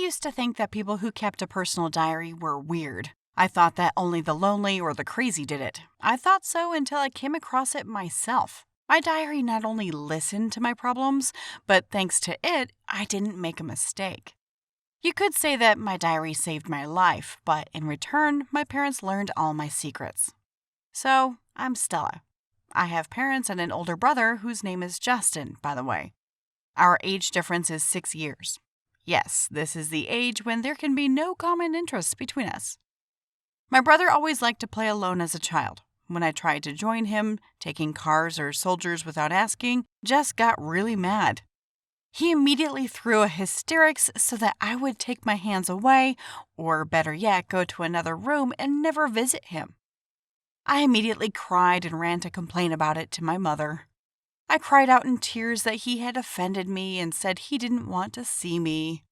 used to think that people who kept a personal diary were weird. I thought that only the lonely or the crazy did it. I thought so until I came across it myself. My diary not only listened to my problems, but thanks to it, I didn't make a mistake. You could say that my diary saved my life, but in return, my parents learned all my secrets. So, I'm Stella. I have parents and an older brother whose name is Justin, by the way. Our age difference is 6 years. Yes, this is the age when there can be no common interests between us. My brother always liked to play alone as a child. When I tried to join him, taking cars or soldiers without asking, just got really mad. He immediately threw a hysterics so that I would take my hands away, or better yet, go to another room and never visit him. I immediately cried and ran to complain about it to my mother. I cried out in tears that he had offended me and said he didn't want to see me.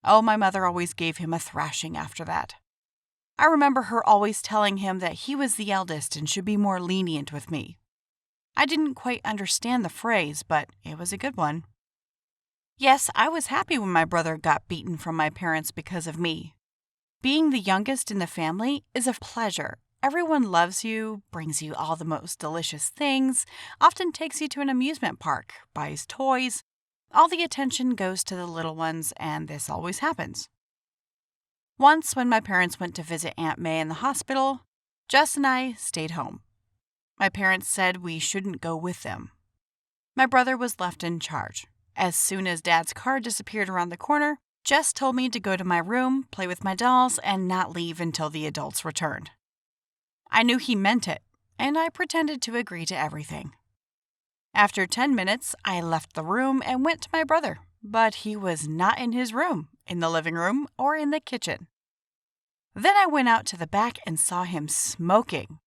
Oh, my mother always gave him a thrashing after that. I remember her always telling him that he was the eldest and should be more lenient with me. I didn't quite understand the phrase, but it was a good one. Yes, I was happy when my brother got beaten from my parents because of me. Being the youngest in the family is a pleasure. Everyone loves you, brings you all the most delicious things, often takes you to an amusement park, buys toys. All the attention goes to the little ones, and this always happens. Once, when my parents went to visit Aunt May in the hospital, Jess and I stayed home. My parents said we shouldn't go with them. My brother was left in charge. As soon as Dad's car disappeared around the corner, Jess told me to go to my room, play with my dolls, and not leave until the adults returned. I knew he meant it, and I pretended to agree to everything. After 10 minutes, I left the room and went to my brother, but he was not in his room, in the living room, or in the kitchen. Then I went out to the back and saw him smoking.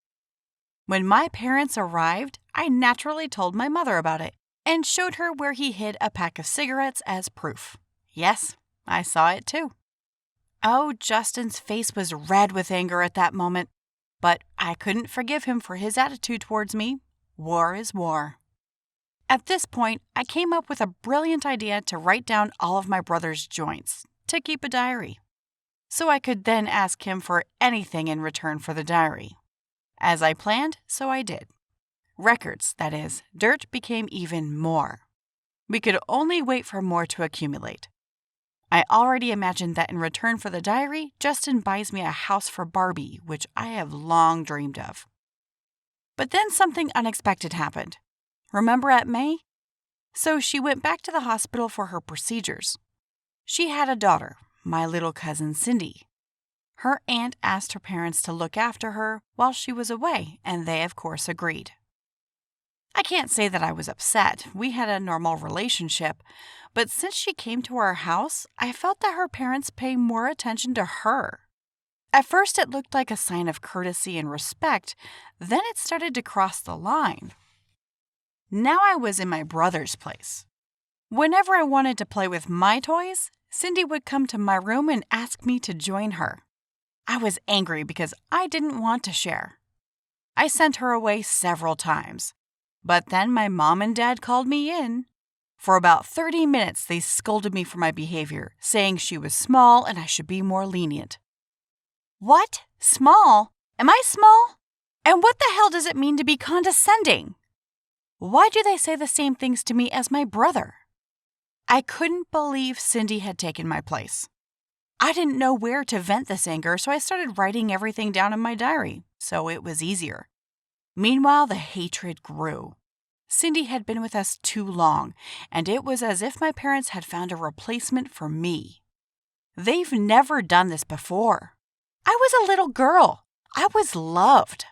When my parents arrived, I naturally told my mother about it and showed her where he hid a pack of cigarettes as proof. Yes, I saw it too. Oh, Justin's face was red with anger at that moment, but I couldn't forgive him for his attitude towards me. War is war. At this point, I came up with a brilliant idea to write down all of my brother's joints, to keep a diary, so I could then ask him for anything in return for the diary. As I planned, so I did. Records, that is, dirt became even more. We could only wait for more to accumulate. I already imagined that in return for the diary, Justin buys me a house for Barbie, which I have long dreamed of. But then something unexpected happened. Remember Aunt May? So she went back to the hospital for her procedures. She had a daughter, my little cousin Cindy. Her aunt asked her parents to look after her while she was away, and they, of course, agreed. I can't say that I was upset. We had a normal relationship, but since she came to our house, I felt that her parents pay more attention to her. At first, it looked like a sign of courtesy and respect, then it started to cross the line. Now I was in my brother's place. Whenever I wanted to play with my toys, Cindy would come to my room and ask me to join her. I was angry because I didn't want to share. I sent her away several times. But then my mom and dad called me in. For about 30 minutes, they scolded me for my behavior, saying she was small and I should be more lenient. What? Small? Am I small? And what the hell does it mean to be condescending? Why do they say the same things to me as my brother? I couldn't believe Cindy had taken my place. I didn't know where to vent this anger, so I started writing everything down in my diary, so it was easier. Meanwhile, the hatred grew. Cindy had been with us too long, and it was as if my parents had found a replacement for me. They've never done this before. I was a little girl. I was loved.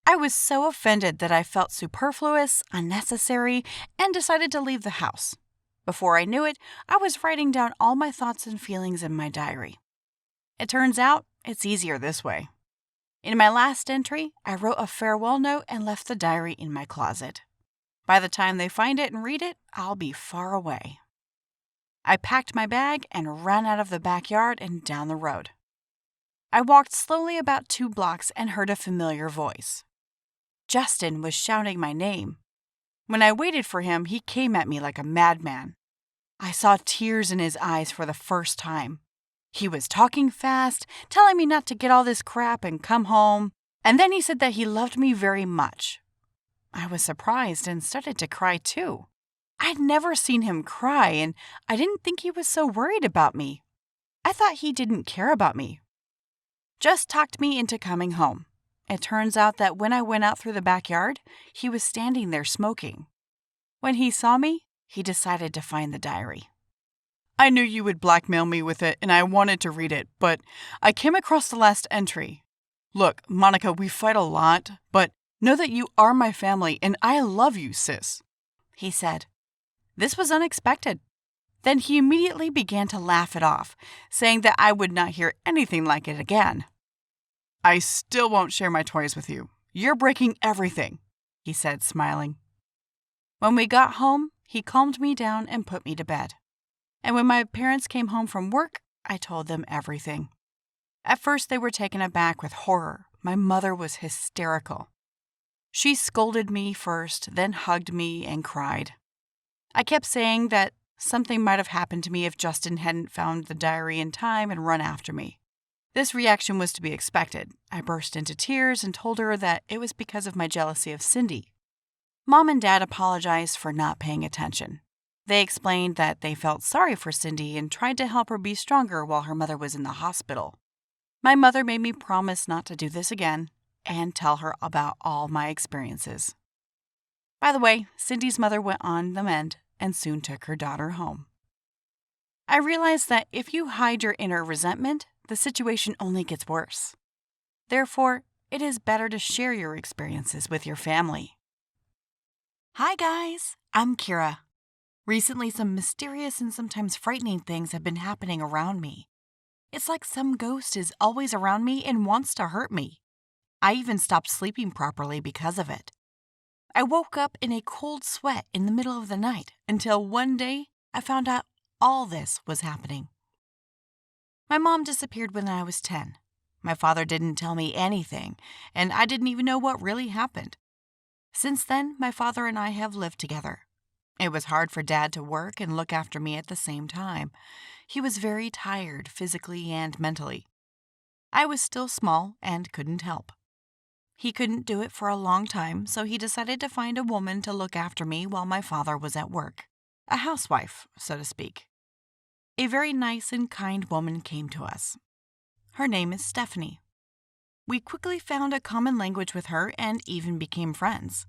I was so offended that I felt superfluous, unnecessary, and decided to leave the house. Before I knew it, I was writing down all my thoughts and feelings in my diary. It turns out, it's easier this way. In my last entry, I wrote a farewell note and left the diary in my closet. By the time they find it and read it, I'll be far away. I packed my bag and ran out of the backyard and down the road. I walked slowly about 2 blocks and heard a familiar voice. Justin was shouting my name. When I waited for him, he came at me like a madman. I saw tears in his eyes for the first time. He was talking fast, telling me not to get all this crap and come home, and then he said that he loved me very much. I was surprised and started to cry too. I'd never seen him cry, and I didn't think he was so worried about me. I thought he didn't care about me. Just talked me into coming home. It turns out that when I went out through the backyard, he was standing there smoking. When he saw me, he decided to find the diary. I knew you would blackmail me with it, and I wanted to read it, but I came across the last entry. Look, Monica, we fight a lot, but know that you are my family, and I love you, sis, he said. This was unexpected. Then he immediately began to laugh it off, saying that I would not hear anything like it again. I still won't share my toys with you. You're breaking everything, he said, smiling. When we got home, he calmed me down and put me to bed. And when my parents came home from work, I told them everything. At first, they were taken aback with horror. My mother was hysterical. She scolded me first, then hugged me and cried. I kept saying that something might have happened to me if Justin hadn't found the diary in time and run after me. This reaction was to be expected. I burst into tears and told her that it was because of my jealousy of Cindy. Mom and Dad apologized for not paying attention. They explained that they felt sorry for Cindy and tried to help her be stronger while her mother was in the hospital. My mother made me promise not to do this again and tell her about all my experiences. By the way, Cindy's mother went on the mend and soon took her daughter home. I realized that if you hide your inner resentment, the situation only gets worse. Therefore, it is better to share your experiences with your family. Hi guys, I'm Kira. Recently, some mysterious and sometimes frightening things have been happening around me. It's like some ghost is always around me and wants to hurt me. I even stopped sleeping properly because of it. I woke up in a cold sweat in the middle of the night until one day I found out all this was happening. My mom disappeared when I was 10. My father didn't tell me anything, and I didn't even know what really happened. Since then, my father and I have lived together. It was hard for Dad to work and look after me at the same time. He was very tired physically and mentally. I was still small and couldn't help. He couldn't do it for a long time, so he decided to find a woman to look after me while my father was at work. A housewife, so to speak. A very nice and kind woman came to us. Her name is Stephanie. We quickly found a common language with her and even became friends.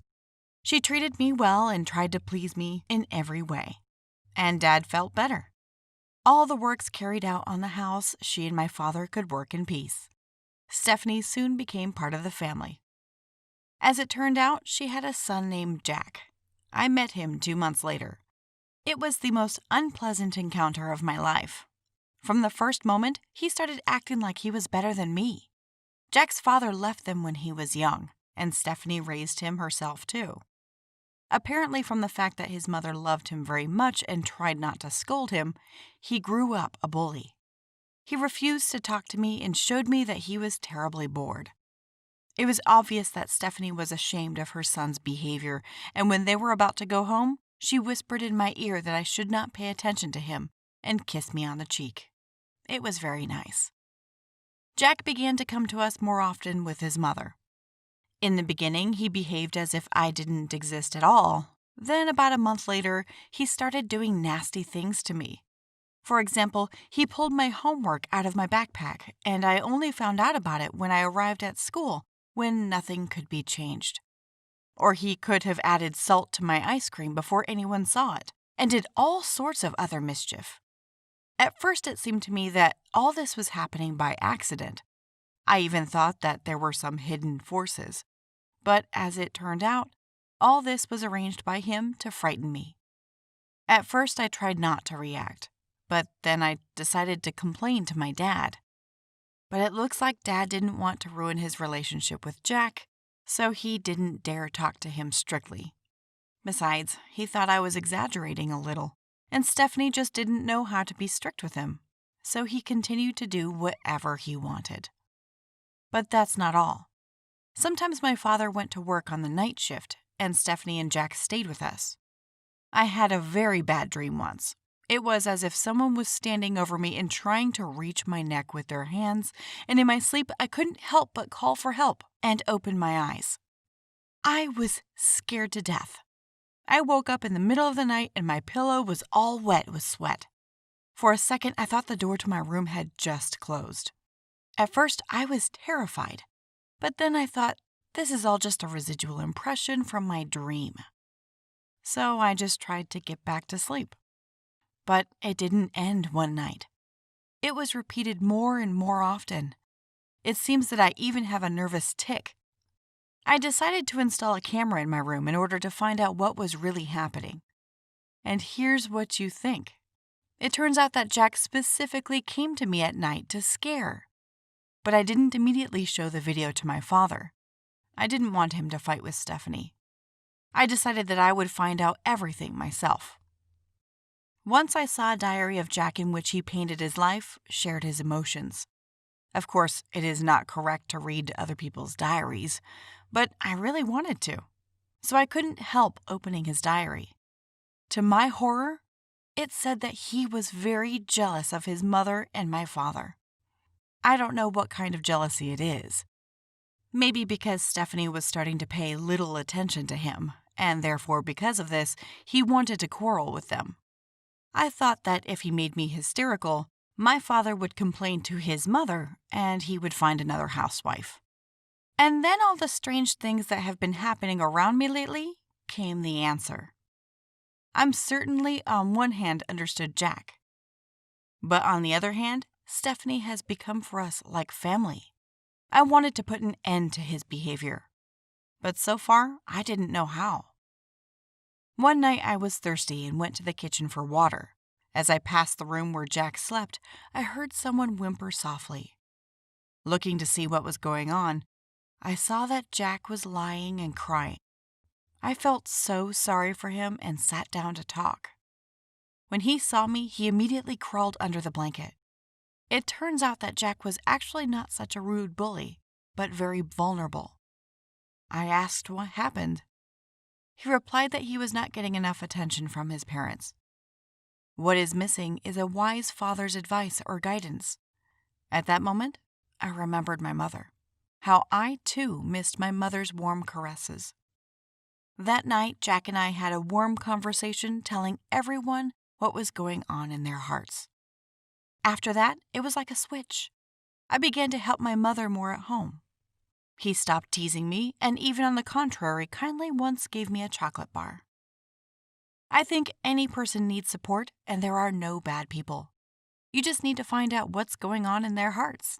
She treated me well and tried to please me in every way. And Dad felt better. All the works carried out on the house, she and my father could work in peace. Stephanie soon became part of the family. As it turned out, she had a son named Jack. I met him 2 months later. It was the most unpleasant encounter of my life. From the first moment, he started acting like he was better than me. Jack's father left them when he was young, and Stephanie raised him herself too. Apparently from the fact that his mother loved him very much and tried not to scold him, he grew up a bully. He refused to talk to me and showed me that he was terribly bored. It was obvious that Stephanie was ashamed of her son's behavior, and when they were about to go home, she whispered in my ear that I should not pay attention to him and kissed me on the cheek. It was very nice. Jack began to come to us more often with his mother. In the beginning, he behaved as if I didn't exist at all. Then, about a month later, he started doing nasty things to me. For example, he pulled my homework out of my backpack, and I only found out about it when I arrived at school, when nothing could be changed. Or he could have added salt to my ice cream before anyone saw it, and did all sorts of other mischief. At first, it seemed to me that all this was happening by accident. I even thought that there were some hidden forces. But as it turned out, all this was arranged by him to frighten me. At first, I tried not to react, but then I decided to complain to my dad. But it looks like Dad didn't want to ruin his relationship with Jack, so he didn't dare talk to him strictly. Besides, he thought I was exaggerating a little, and Stephanie just didn't know how to be strict with him, so he continued to do whatever he wanted. But that's not all. Sometimes my father went to work on the night shift, and Stephanie and Jack stayed with us. I had a very bad dream once. It was as if someone was standing over me and trying to reach my neck with their hands, and in my sleep I couldn't help but call for help and open my eyes. I was scared to death. I woke up in the middle of the night and my pillow was all wet with sweat. For a second, I thought the door to my room had just closed. At first, I was terrified, but then I thought, this is all just a residual impression from my dream. So I just tried to get back to sleep. But it didn't end one night. It was repeated more and more often. It seems that I even have a nervous tic. I decided to install a camera in my room in order to find out what was really happening. And here's what you think. It turns out that Jack specifically came to me at night to scare. But I didn't immediately show the video to my father. I didn't want him to fight with Stephanie. I decided that I would find out everything myself. Once I saw a diary of Jack in which he painted his life, shared his emotions. Of course, it is not correct to read other people's diaries, but I really wanted to, so I couldn't help opening his diary. To my horror, it said that he was very jealous of his mother and my father. I don't know what kind of jealousy it is. Maybe because Stephanie was starting to pay little attention to him, and therefore because of this, he wanted to quarrel with them. I thought that if he made me hysterical, my father would complain to his mother and he would find another housewife. And then all the strange things that have been happening around me lately came the answer. I'm certainly on one hand understood Jack. But on the other hand, Stephanie has become for us like family. I wanted to put an end to his behavior. But so far, I didn't know how. One night I was thirsty and went to the kitchen for water. As I passed the room where Jack slept, I heard someone whimper softly. Looking to see what was going on, I saw that Jack was lying and crying. I felt so sorry for him and sat down to talk. When he saw me, he immediately crawled under the blanket. It turns out that Jack was actually not such a rude bully, but very vulnerable. I asked what happened. He replied that he was not getting enough attention from his parents. What is missing is a wise father's advice or guidance. At that moment, I remembered my mother. How I, too, missed my mother's warm caresses. That night, Jack and I had a warm conversation telling everyone what was going on in their hearts. After that, it was like a switch. I began to help my mother more at home. He stopped teasing me and even on the contrary kindly once gave me a chocolate bar. I think any person needs support and there are no bad people. You just need to find out what's going on in their hearts.